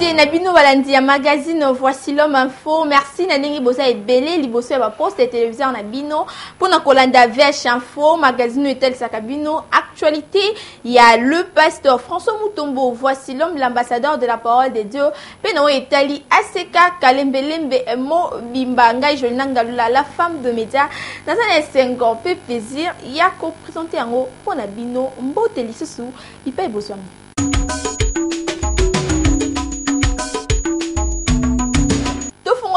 Actualité Nabino Balandi magazine Voici l'homme info. Merci Naningi Bosa et Belé Liboso va poste et télévision Nabino pour na Kolanda Vech info magazine Etel Sakabino. Actualité, il y a le pasteur François Mutombo. Voici l'homme, l'ambassadeur de la parole de Dieu. Peno Etali Aseka Kalembelembe Mo Bimbanga Jolinangalula, la femme de médias. Dans un instant, peu plaisir, il y a qu'au présenter en haut pour Nabino Mboteli Susu. Il paye besoin.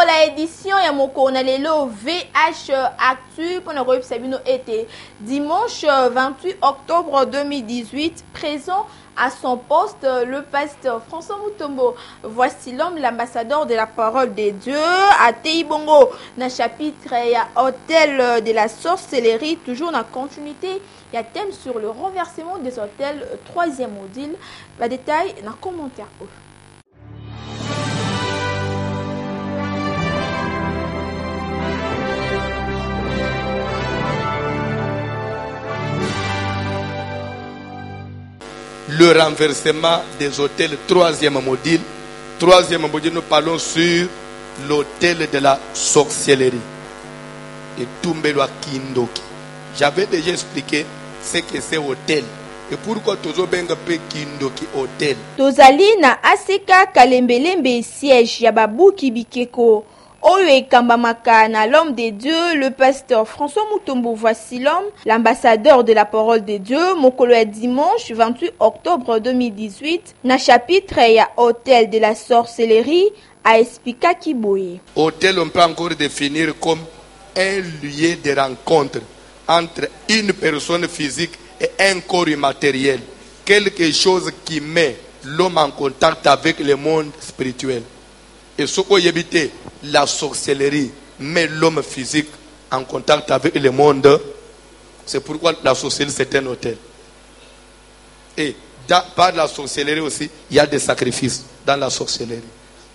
La édition ya moko na lelo VH Actu pour le Sabino était dimanche 28 octobre 2018 présent à son poste le pasteur François Mutombo. Voici l'homme, l'ambassadeur de la parole de Dieu à Teibongo na chapitre ya hôtel de la sorcellerie toujours dans continuité. Il y a thème sur le renversement des hôtels troisième module. La détail dans commentaire. Le renversement des hôtels, troisième module. Troisième module, nous parlons sur l'hôtel de la sorcellerie. Et Tumbelwa Kindoki. J'avais déjà expliqué ce que c'est hôtel. Et pourquoi Tozo Benga pe Kindoki hôtel. Tozali na Aseka Kalembelembe siège Yababu Kibikeko. Oyo ekambamaka na l'homme de Dieu, le pasteur François Mutombo. Voici l'homme, l'ambassadeur de la parole de Dieu. Mokolo est dimanche 28 octobre 2018. Na chapitre ya hôtel de la sorcellerie à Espika Kiboye. Hôtel, on peut encore définir comme un lieu de rencontre entre une personne physique et un corps immatériel. Quelque chose qui met l'homme en contact avec le monde spirituel. Et ce qu'on évite, la sorcellerie met l'homme physique en contact avec le monde. C'est pourquoi la sorcellerie c'est un hôtel. Et par la sorcellerie aussi, il y a des sacrifices dans la sorcellerie.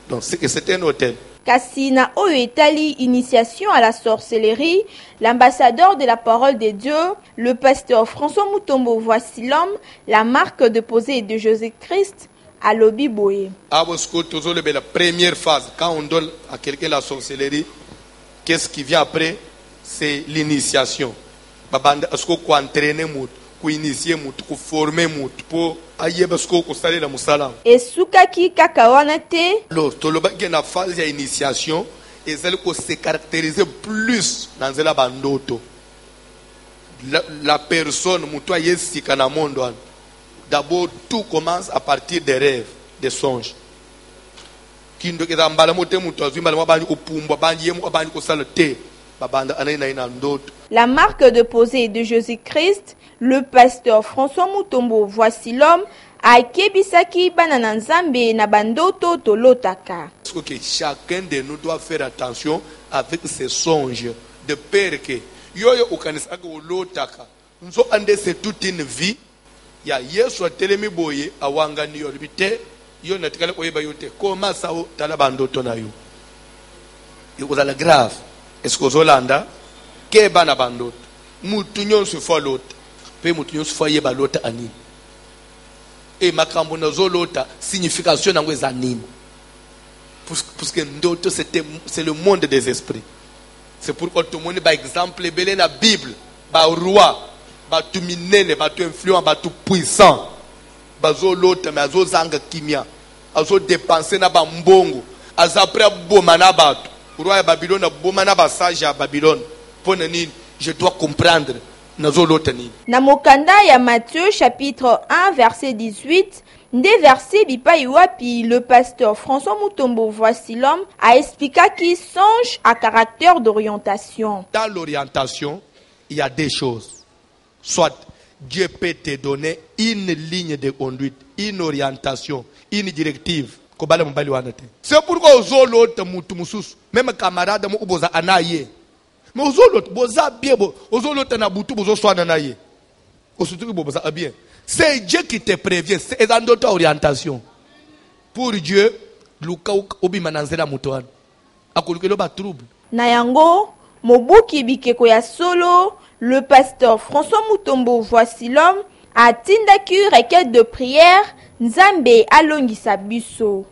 Donc c'est un hôtel. Kassina Oetali, initiation à la sorcellerie, l'ambassadeur de la parole de Dieu, le pasteur François Mutombo. Voici l'homme, la marque de posée de Jésus-Christ. À Lobi Boye. La première phase, quand on donne à quelqu'un la sorcellerie, qu'est-ce qui vient après? C'est l'initiation. Est-ce qu'on peut entraîner, pour initier, pour former, pour aller la musala. Et Sukaki Kakawanate. Alors, il y a une phase d'initiation et celle qui se caractérise plus dans la bandoto. La personne, mutua yesi kana mondo. D'abord, tout commence à partir des rêves, des songes. La marque de posée de Jésus-Christ, le pasteur François Mutombo. Voici l'homme, Aikebisaki Banananzambe Nabandoto Tolotaka. Chacun de nous doit faire attention avec ses songes, de peur que Yoyo Okanisaka Lotaka. Nous avons c'est toute une vie. Ya Yesu atelemi boye awangani yorbite yo natikala koyeba yote koma sao talabando tonayo ikozala grave eskozolanda ke bana bandoto mutu nyonso fo lota pe mutu nyonso fo yeba lota anini e makambo nazolota signification nango eza nini parce que ndoto c'est le monde des esprits. C'est pourquoi tout le monde par exemple belé na Bible ba roi batu minene, batu influent, batu puissant, bazo lote, mais azo zanga kimia, azo dépenser na ba mbongo, azapre bomana batu, roi ya Babylone bomana ba sage ya Babylone. Pone nini, je dois comprendre, nazo lote nini. Na mokanda ya Matthieu chapitre 1 verset 18, des versets bipa iwapi le pasteur François Mutombo. Voici l'homme a expliqué qu'il songe à caractère d'orientation. Dans l'orientation, il y a des choses. Soit Dieu peut te donner une ligne de conduite, une orientation, une directive. C'est pourquoi aux autres, même camarade, anaye. Mais aux autres, boza bien, aux autres, na butu, bozo soit anaye. Bien. C'est Dieu qui te prévient. C'est dans d'autres orientations. Pour Dieu, Luka obi mananzela mutoan. Akulukelo ba trouble. Nayango, mobuki bikeko ya solo. Le pasteur François Mutombo. Voici l'homme a tindaki requête de prière Nzambe alongisa biso.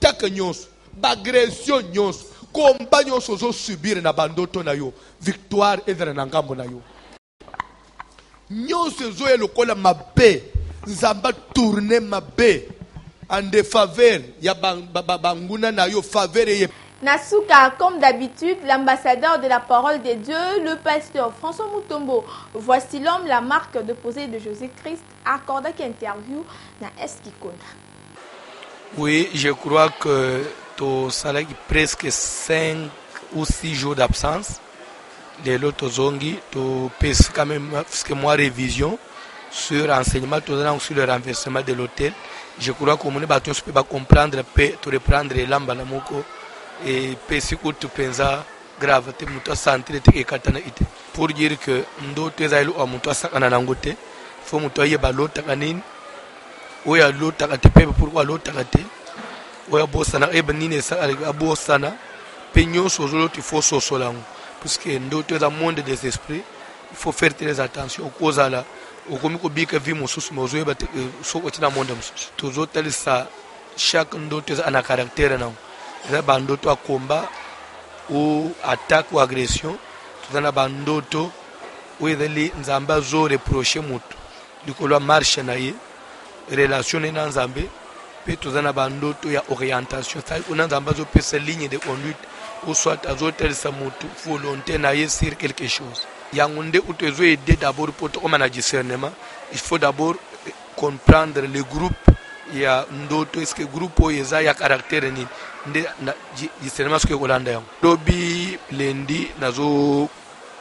attaque nyonso, agression nyonso, combat nyonso zo subir na bandoto na yo, victoire ezala na ngambo na yo. Nyonso zo ya lokola mabe, nzamba tourner mabe en défaveur ya banguna na yo faveur ye. Nasuka, comme d'habitude, l'ambassadeur de la parole de Dieu, le pasteur François Mutombo. Voici l'homme, la marque déposée de Jésus-Christ, accordé une interview dans Eskikona. Oui, je crois que tu as presque 5 ou 6 jours d'absence. Les autres zongi, tu peux quand même faire moi révision sur l'enseignement, sur le renversement de l'hôtel. Je crois que mon bâton peut comprendre, peut reprendre l'amba la moko. Et si tu penses grave, tu peux sentir que tu es pour dire que nous sommes tous il faut que tu aies l'autre canine. Ou ya l'autre à te payer pourquoi l'autre à te. Ou ya bossana, et benine ça avec bossana. Peignon sur l'autre, il faut sosolang. Parce que nous sommes un monde des esprits, il faut faire très attention aux causes là. Au comme que bien que vie mon sous mon zoé, so au tina monde sous. Toujours tel ça, chaque d'autres a un caractère non. Les bandoto à combat ou attaque ou agression, tout en a bandoto où les nzamba zo reprocher mutu. Du coup la marche naie. Relation na nzambe pe tozana bandoto ya orientation ça on nzamba zo pesa ligne de conduite ou soit azotel sa mutu volonté na ye sur quelque chose yangunde utezo aider d'abord pour to mana discernement il faut d'abord comprendre le groupe ya ndoto est-ce que groupe yeza ya caractère ni nde discernement ce que kolanda yango lobi lundi nazo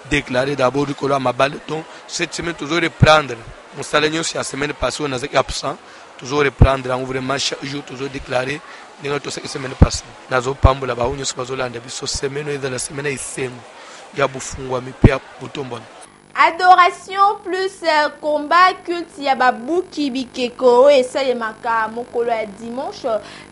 déclarer d'abord que la mabaleton cette semaine toujours reprendre mon salaire sur la semaine passée on a été absent toujours reprendre en vraiment chaque jour toujours déclarer notre semaine passée nazo pambola ba unyo bazolanda biso semaine et la semaine isemu ya bufungwa mipia butombona. Adoration plus combat culte Yababuki Bikeko et ça y maka mokolo ya dimanche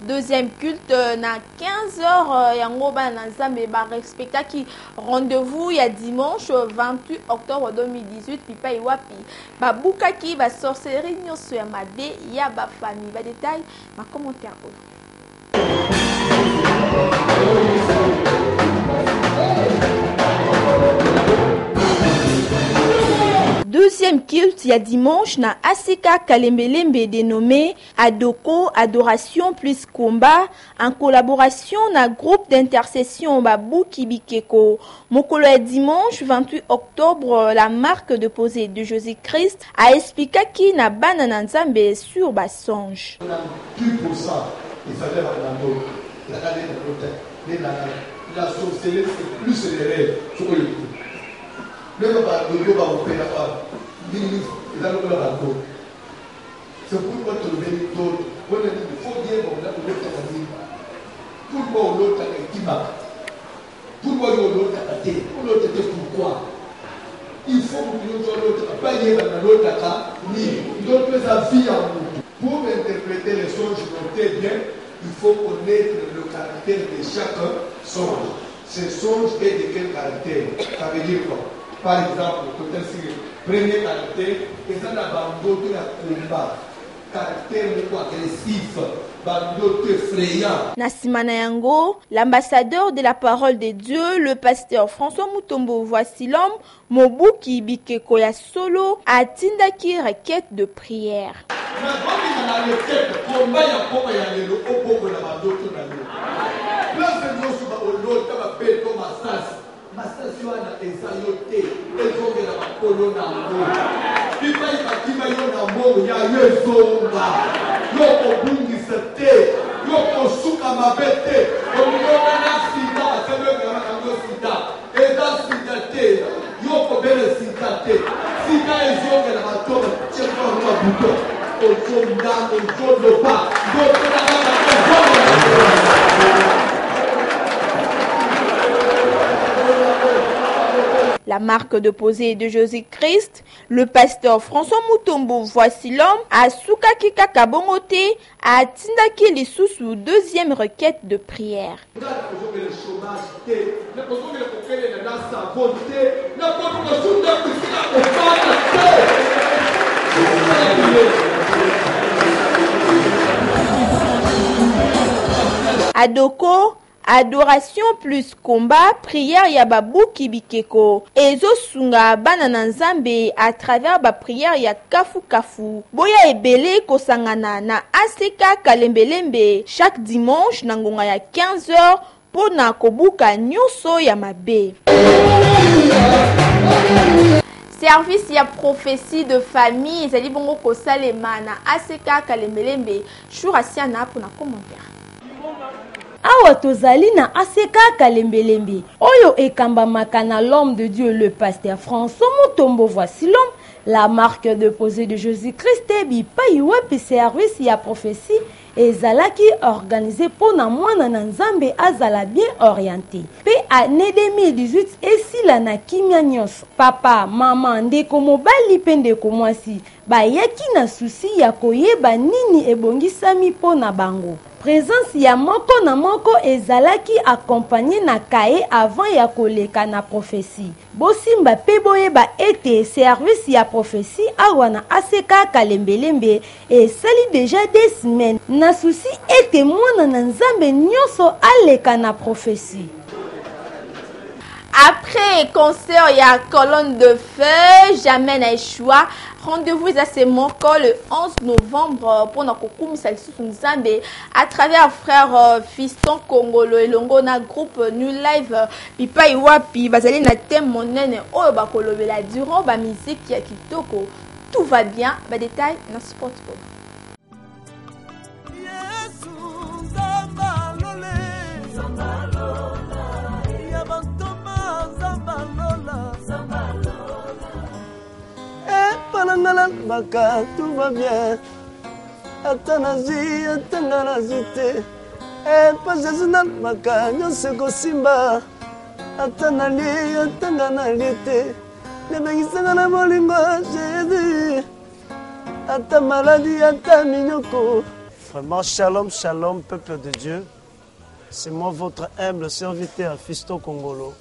deuxième culte na 15h yangoba na Nzambe ba respecta ki rendez-vous ya dimanche 28 octobre 2018 pipa iwapi babuka ki ba sorcellerie nyoso ya mabe ya ba famille ba détail ma commentaire. Deuxième culte, il y a dimanche, na Asika Kalembelembe dénommé Adoko, Adoration plus Combat, en collaboration na groupe d'intercession Babuki Bikeko. Mokolo est dimanche 28 octobre, la marque déposée de Jésus-Christ a expliqué qu'il n'a pas Nzambe sur Bassonge. La sorcellerie, c'est plus les rêves. Le baba dodo ba opéra pas minimum ils allent le raconter c'est pourquoi tu le mets tout on a dit il faut dire bon là on est à dire pourquoi l'autre est qui va pourquoi l'autre a été l'autre était pourquoi il faut que l'autre pas y aller dans l'autre cas ni l'autre sa vie en nous pour interpréter les songes notés bien il faut connaître le caractère de chaque songe ce songe est de quel caractère ça veut dire quoi. Par exemple, premier caractère, et ça n'a pas de combat. Caractère agressif, bando effrayant. Nasimana Yango, l'ambassadeur de la parole de Dieu, le pasteur François Mutombo, voici l'homme, Mobuki Bikeko ya solo, a tindaki requête de prière. Masasi wana ezayote ezongela makolo na ngo bipai bakima yo na mbongo ya yezonga yo kobungisa te yo kosuka mabe te omiyona na sida asebengela makango sida eza sida te yo kobele sida te sida ezongela matonga chekoa buto ozonga ozoloba La marque déposée de Jésus-Christ, le pasteur François Mutombo, voici l'homme, a Soukaki Kakabongote, a Tindaki Lissousou, deuxième requête de prière. Adoko adoration plus combat, prière ya babuki bikeko. Ezo sunga bana na nzambe à travers ba prière ya kafu kafu. Boya ebele kosangana na Aseka Kalembelembe chaque dimanche na ngonga ya 15h pona kobuka nyonso ya mabe. Service ya prophétie de famille ezali bongo kosalema na Aseka Kalembelembe jour asiana pona commentaire. Awa tozali na Aseka Kalembelembe oyo ekambamaka na l'homme de Dieu le pasteur François Mutombo. Voici l'homme, la marque de posée de Jésus-Christ bipai wapi service ya prophétie ezalaki organisé pona mwana na nzambe azala bien orienté. Pe année 2018 esila na kimia nyonso. Papa, mama, ndeko mobali pe ndeko mwasi bayaki na susi ya koyeba nini ebongisami pona bango. Présence ya moko na moko ezalaki accompagné na kae avant ya koleka na prophétie. Bosimba pe boyeba ete service ya prophétie awa na Aseka Kalembelembe esali déjà des semaines na souci ete mwana na nzambe nyonso aleka na prophétie. Après concert il y a colonne de feu, jamais n'a échoué. Rendez-vous à ce moko le 11 novembre pour notre kokumisa lisusu nzambe à travers frère Fiston Kongolo elongo na groupe New Live bipai wapi bazali na thème monene oyo bakolobela durant ba musique ya kitoko. Tout va bien, ba détail na sport pop. Baka, tout va bien. Atanazi, atanganazite. Pas Jésus nan baka, nyoseko simba. Atanali, atanganalite. Nebengisanga na molingo Jésus. Ata maladie, ata minyoko. Vraiment, shalom, shalom, peuple de Dieu. C'est moi votre humble serviteur, Fiston Kongolo.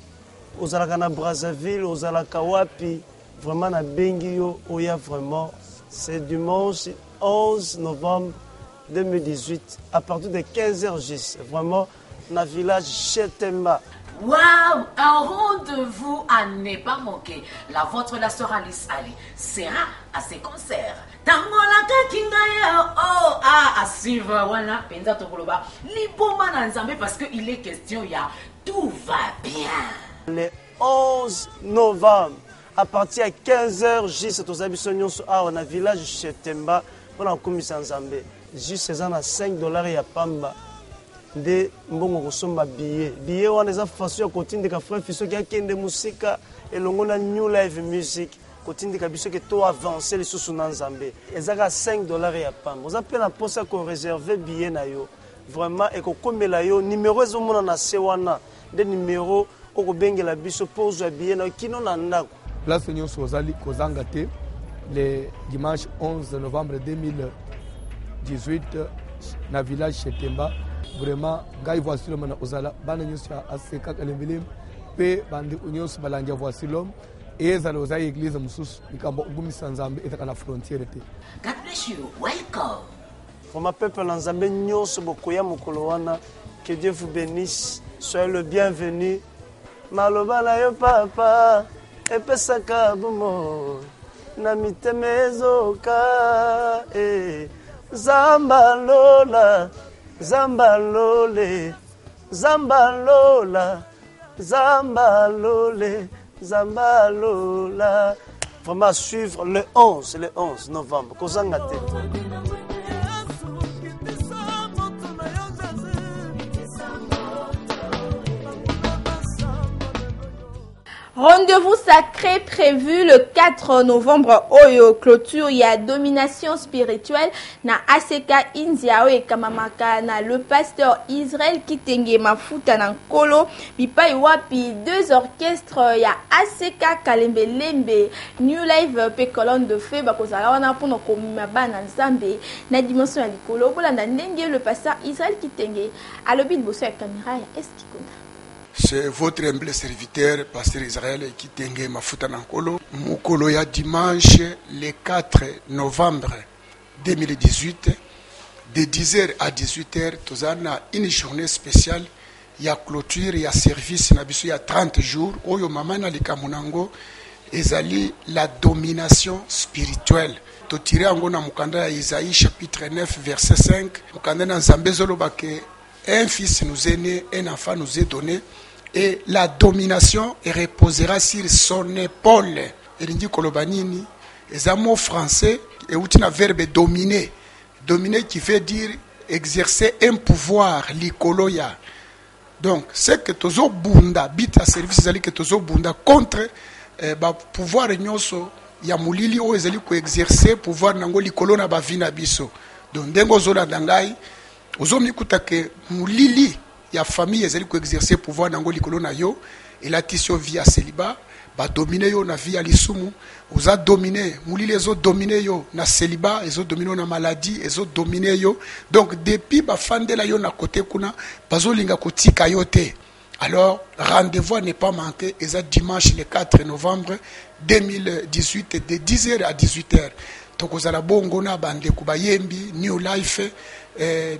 Ozalaka Brazzaville, ozalaka wapi. Vraiment, na Bengio, Oya, vraiment, c'est dimanche 11 novembre 2018, à partir de 15h juste. Vraiment, na village Chetemba. Waouh, un rendez-vous à ne pas manquer. La vôtre, la sœur Alice Ali, sera à ses concerts. Tangolaka Kingaya, oh, à suivre, voilà, Penza Tokoloba, Liboma Nanzambe, parce qu'il est question, il y a tout va bien. Le 11 novembre. À partir de 15h, juste aux habitants dans le village de Chetemba, on a commis sans Zambé. Juste à $5 et à Pamba. De mbongo kosomba billet. Billet on a façon de continuer de faire fiso qui a de musique et l'on a New Live Music. Continue de biso que tout avancer les sous dans Zambé. Et ça a $5 et à Pamba. Vous appelez la poste qu'on réserve billet na yo. Vraiment et qu'on comme la yo numéro zo mona na sewana. Des numéros au bengue la biso pose billet na kino na ndako. Place Union Sozali Kozangate, le dimanche 11 novembre 2018, dans le village Chetemba. Vraiment, Gaï voici l'homme Ozala, Bananyus Aseka Kalembelembe, P. Bandi Union Balandia voici l'homme, et Zaloza Église Moussous, Nikambo Gumi Sanzambe et à la frontière. God bless you, welcome. Pour ma peuple Nzambe Nyos Bokoya Mokolowana, que Dieu vous bénisse, soyez le bienvenu. Maloba na yo papa. Epesaka bomo na mitemezoka Zambalola Zambalole Zambalola Zambalole Zambalola. Vraiment suivre le 11 novembre Kozangate. Rendez-vous sacré prévu le 4 novembre oyo clôture ya domination spirituelle na Aseka India et Kamamaka na le pasteur Israël Kitenge Mafuta na Nkolo bipai wapi deux orchestres ya Aseka Kalembelembe New Live pe colonne de feu bakozala wana pour komima bana nzambe na dimension ya likolo bolanda ndenge le pasteur Israël Kitenge alobi boso ya caméra ya Eskikona. C'est votre humble serviteur, pasteur Israël Kitenge Mafuta Nankolo. Mukolo ya dimanche le 4 novembre 2018 de 10h à 18h, nous avons une journée spéciale. Il y a clôture, il y a service, il y a 30 jours. Oyo mamana likamunango ezali la domination spirituelle. To tirer ango na mukanda Isaïe chapitre 9 verset 5. Mukanda na Nzambe zoloba ke un fils nous est né, un enfant nous est donné et la domination reposera sur son épaule. Elingi kolobanini ezamo français et outina verbe dominer. Dominer qui veut dire exercer un pouvoir likoloya. Donc, c'est que tozo bunda bita service zali que tozo bunda contre pouvoir nyoso ya mulili o ezali ko exercer pouvoir nango likolo na bavina biso. Donc ndengo zola dangai ozo mikuta ke mulili ya famille ezali ko exercer pouvoir nango likolo na yo et la tisio via célibat ba dominer yo na via lisumu oza dominer mulili ezo dominer yo na célibat ezo dominer na maladie ezo dominer yo donc depuis ba fandela yo na côté kuna bazolinga kotika yo te. Alors rendez-vous n'est pas manqué et ça dimanche le 4 novembre 2018 de 10h à 18h. Tokozala bongo na bande kubayembi New Life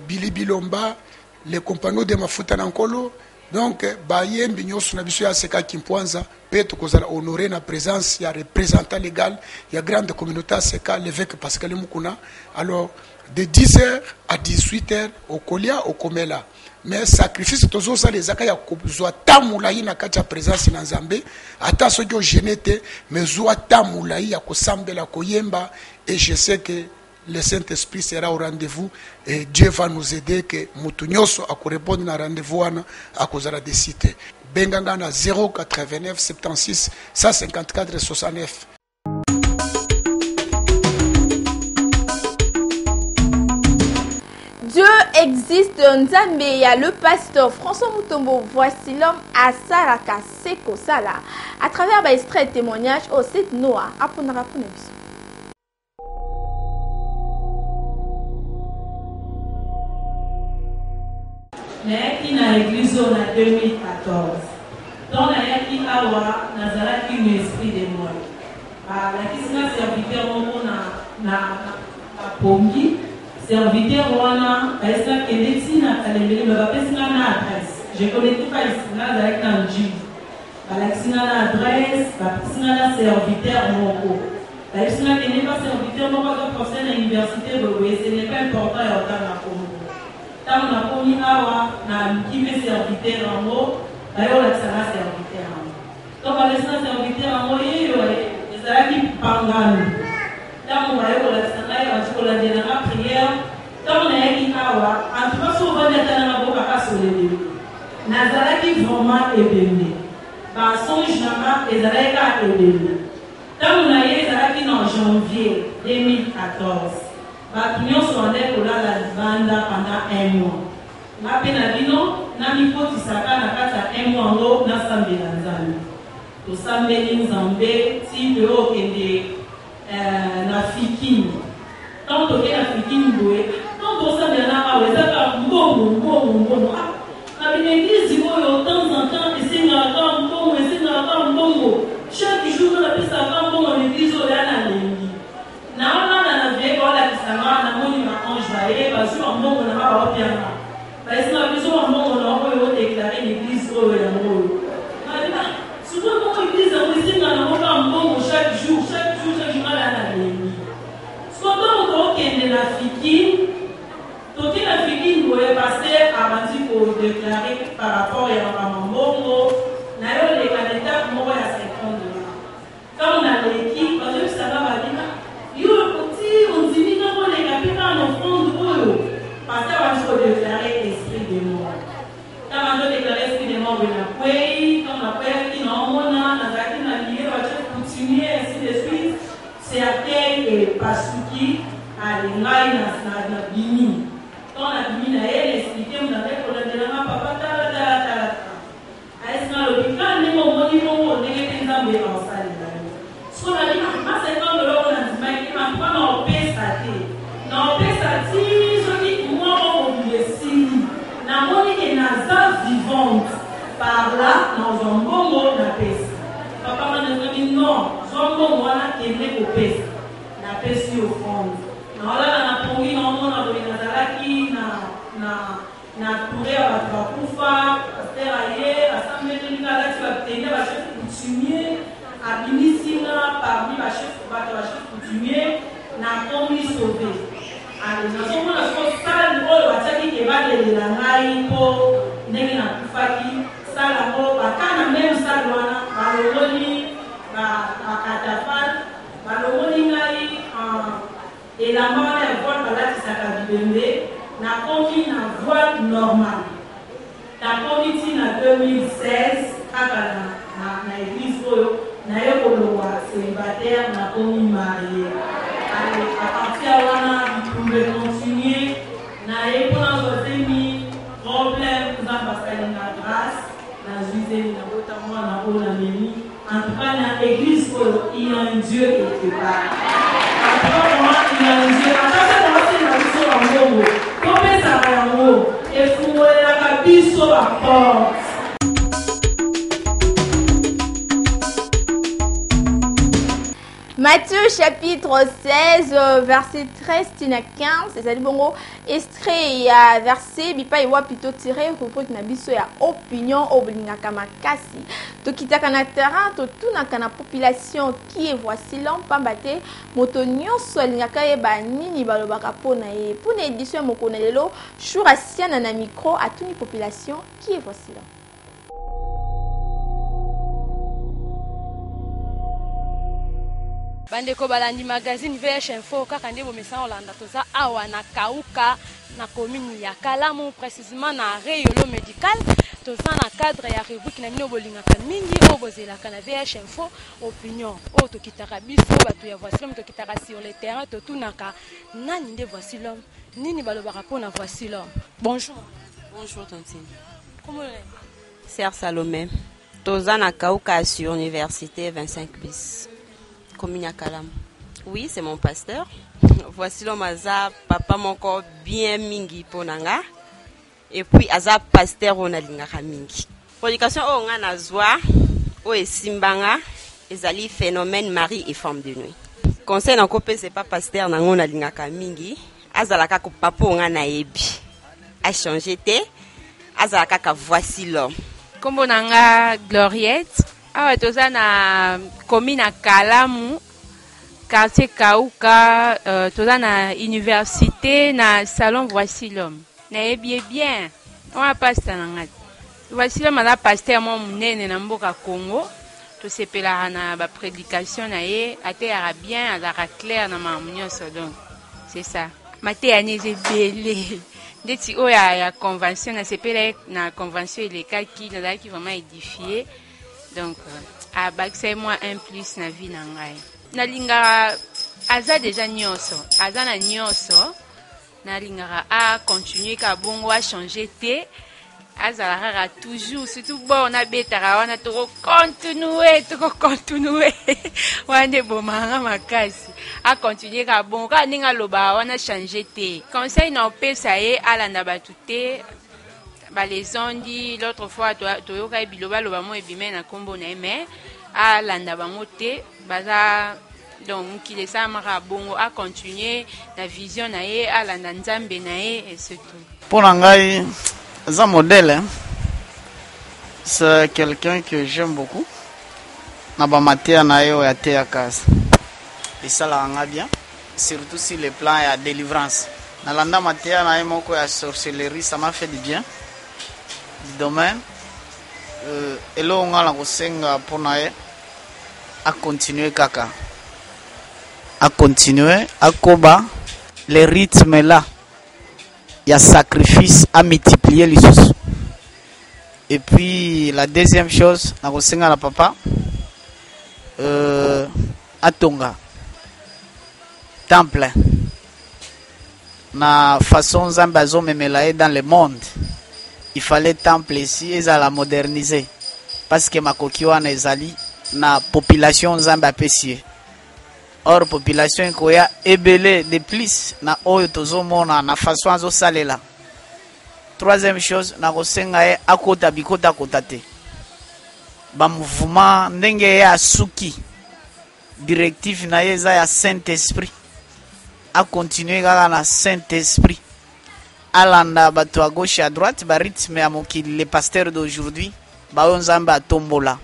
Billy Bilomba les compagnons de mafuta nankolo. Donc, bayembi nyoso na biso ya seka kimpwanza pe tokozala honorer na présence ya représentant légal ya grande communauté seka l'évêque Pascal Mukuna. Alors de 10h à 18h au Kolia au Komela. Mais sacrifice tozo ça les akaya kozwa tamulayi na kati ya présence na Nzambe ata soki o genete mais zwa tamulayi ya kosambela koyemba et je sais que le Saint-Esprit sera au rendez-vous et Dieu va nous aider que mutu nyoso akorépondre na rendez-vous wana akozala de cité. Benganga na 089 76 154 69. Dieu existe, Nzambe, il y a le pasteur François Mutombo, voici l'homme à Saraka Seko Sala. À travers un extrait de témoignage au site Noah, Apunara Punebis. Nayaki na église en 2014. Dans Nayaki Awa, Nazaraki un esprit de moi. La question serviteur na Pongi. Serviteur wana aisa keleti na kalembele ba pesina na adresse. Je connais pas ici là avec un Dieu. Ba pesina na adresse, ba pesina na serviteur moko. La pesina n'est pas serviteur moko comme professeur à l'université Boboé, ce n'est pas important au temps na Congo. Tant na komi awa na kibe serviteur moko, ayo la sana serviteur moko. Donc ba pesina serviteur moko yo ezalaki pangani. Tant on va y la sana ya chikola de la prière. Tant on est qui awa, en tout cas souvent d'être dans la boca à soleil. Nazaraki vraiment ébéné. Bah songe nama ezalaka ébéné. Tant on a eu ezalaki en janvier 2014. Bah tout le monde sont allés pour la banda pendant un mois. Ma penabino na mi poti saka na kata un mois ngo na sambe na nzambe. To sambe ni nzambe ti de o kende na fikini. Tant que la fikini boé, tant que ça vient là, ouais, ça va bon. La église dit de temps en temps, et c'est dans bon, et c'est dans bon. Chaque jour, on a pu savoir bon l'église au la ligne. Na vieille voilà qui ça va, na moni ma ange vaillé, parce que bon on a pas bien. Parce que na besoin bon on a déclarer l'église au la mot. Souvent mon église on dit dans bon chaque jour la ligne. Pendant que la fikine, toute la fikine doit passer à Mati pour déclarer par rapport à Mamambo, n'a eu les candidats pour à 50 $. Quand on a l'équipe, parce que ça va dire, on dit non, les capitaux en offrande, parce qu'on va déclarer esprit de mort. Quand on a déclaré esprit de mort, on a payé, quand on a payé, qui n'a pas lié, on va continuer ainsi de suite. C'est à quel et Pasuki à l'engaï na bini. Quand la bini na elle expliqué, on avait pour la dernière papa ta. Est-ce que l'hôpital n'est pas au niveau où on est en salle? Ce qu'on a dit, c'est quand on a dit, mais il m'a pas en paix saté. Dans paix saté, je dis, moi, on me signe. Na moni est nazar vivante. Par là, dans un bon mot, na paix. Papa m'a dit, non. Zongo wana kende kopesa na pesi ofrande na wala na pongi na mona do nazalaki na touré à Bakufa, pasteur aye, assemblée de la tu va chef coutumier, à Binisina, parmi la chef coutumier, n'a commis sauvé. Alors, nous sommes dans ce salle, nous avons dit que va de la maille pour n'est na kufaki, salle pour bakana même salle wana, baloni, bakatafal, baloni ngai et la mort est voile balati sakabibembe. Na commis na voile normale. Na commis en 2016, na église na yekolowa célibataire na commis marié. À partir de vous pouvez continuer. Na yekolowa zemi problème nous avons la grâce. Na juillet na notamment na Olameni. En tout cas na église il y a un Dieu quelque part. En tout cas il y a un Dieu. À chaque fois c'est la mission en Congo. Matthieu chapitre 16, verset 13 tina 15, ezali bongo extrait ya verset bipa iwa plutôt tiré propos na biso ya opinion oblingaka makasi. Tokitaka na terrain totunaka na population qui est voici l'homme pambate moto nyonso alingaka yeba nini balobaka pona ye. Pona édition mokona lelo jour asiana na micro atuni population qui est voici l'homme. Bandeko balandi magazine VH Info kaka nde bomesa Olanda toza awa na Kauka na commune ya Kalamu précisément na Reyolo médical toza na cadre ya rubrique na mino bolingaka mingi o bozelaka na VH Info opinion o tokitaka biso bato ya voici l'homme tokitaka sur le terrain totunaka nani nde voici l'homme nini balobaka pona voici l'homme. Bonjour. Bonjour Tantine. Comment Sœur Salomé. Toza na Kauka sur université 25 bis. Commune Kalam. Oui, c'est mon pasteur. Voici l'homme Aza, papa mon corps bien mingi ponanga. Et puis Aza pasteur on a lingaka mingi. Prédication o nga nazwa o esimbanga ezali phénomène mari et femme de nuit. Conseil na kopé c'est pas pasteur na ngona lingaka mingi. Azalaka ko papa nga na yebi. A changé té. Azalaka ka voici l'homme. Kombo nanga Gloriette. Awa toza na commune à Kalamu, quartier Kauka, toza na université na salon voici l'homme. Na bien. On a pasteur nanga. Voici l'homme ala pasteur mon munene na mboka Congo. To sepela na ba prédication na ye, ate arabien, ala clair na mamunyo so donc. C'est ça. Mate aneze belé. Ndeti oya ya convention na sepela na convention ileka qui vraiment édifié. Donc, à baxer moi un plus na vie na ngai. Na lingara aza déjà nyonso, aza na nyonso. Na lingara a continuer ka bongo a changer te. Aza la toujours surtout bon na betara wana to continuer. Wande bomanga makasi. A continuer ka bongo ka ninga loba wana changer te. Conseil na pesa ye alanda batute. Les ondi l'autre fois toyoka biloba loba mo ebime na kombo na mais a landa bango te baza donc qui les a mara bongo a continuer la vision na ye a landa nzambe na ye et c'est tout. Pour ngai za modèle c'est quelqu'un que j'aime beaucoup na ba matia na yo ya te ya casa et ça la nga bien surtout sur le plan ya délivrance na landa matia na ye moko ya sorcellerie ça m'a fait du bien du domaine elo nga la kosenga pona ye a continuer kaka a continuer a koba les rythmes là il y a sacrifice à multiplier les choses. Et puis la deuxième chose na kosenga la papa atonga temple na façon zambazo memelaye dans le monde. Il fallait temple ici et ça la moderniser parce que makoki wana ezali na population zamba pesie. Or population koya ebele de plus na oyo tozomona na façon azo salela. Troisième chose na kosenga e akota bikota kotate. Ba mouvement ndenge ya suki directive na yeza ya Saint-Esprit a continuer kaka na Saint-Esprit. alanda bato à gauche et à droite ba rythme ya mokili les pasteurs d'aujourd'hui ba nzambe atombola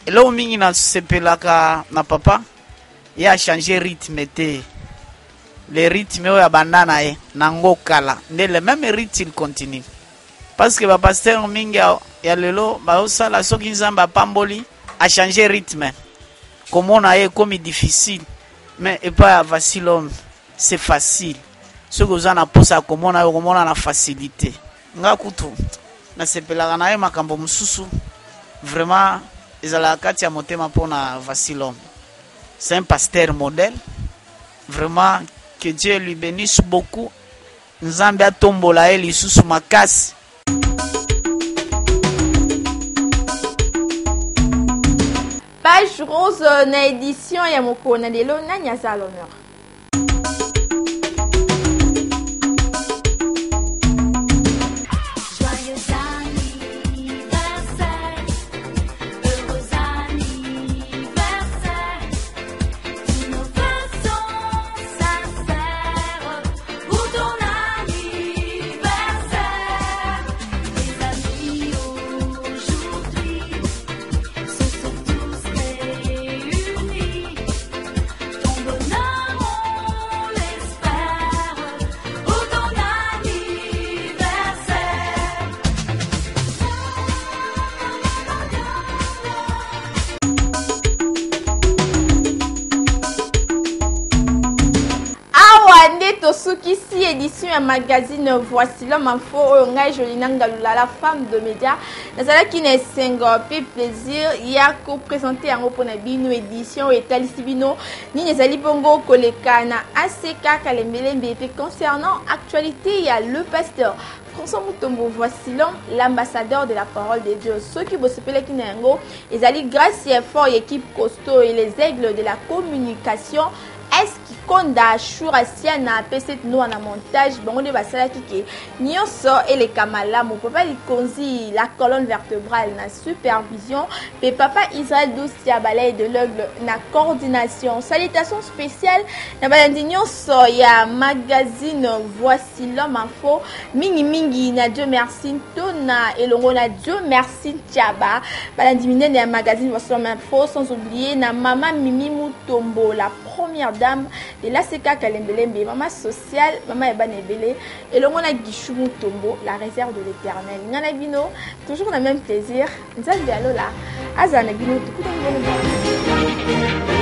elo mingi na sepelaka na papa ya changer rythme te le rythme ya bandana e nango kala nde le même rythme il continue parce que ba pasteur mingi ya lelo ba osala soki nzambe apamboli a changer rythme comme on a comme difficile mais et pas facile homme c'est facile ce que vous en a posé comme on a la facilité nga kutu na sepelaka na ye makambo mususu vraiment ezala kati ya motema pona Vassilom. C'est un pasteur modèle vraiment que Dieu lui bénisse beaucoup. Nzambe atombola ye lisusu makasi. Page rose na édition ya mokona lelo na nyaza l'honneur. Tosukisi édition ya magazine Voici l'homme info ngai Jolina Ngalula la femme de média nazala ki na sengo pe plaisir ya ko présenter yango pona bino édition etalisi bino ni ezali bongo koleka na ACK Kalembelembe pe concernant actualité ya le pasteur François Mutombo. Voici l'homme, l'ambassadeur de la parole de Dieu. Ceux qui bossent pour les Kinengo, ils allaient grâce à fort équipe costaud et les aigles de la communication. Est-ce qui compte à Chourasia na PC nous en montage bon de basala kike nyonso et les kamala mon papa li konzi la colonne vertébrale na supervision pe papa Israël Doussia balai de l'aigle na coordination. Salutations spéciales na balandi nyonso ya magazine Voici l'homme info mingi mingi na Dieu merci tona elongo na Dieu merci Tiaba balandi minene ya magazine Voici l'homme info sans oublier na maman Mimi Mutombo la première dame de l'ACK Kalembelembe, maman sociale, maman Ebanebele, et le monde a Guichou Mutombo, la réserve de l'éternel. Nana Bino, toujours le même plaisir. Nzal Bialola, Azana Bino, tout le monde.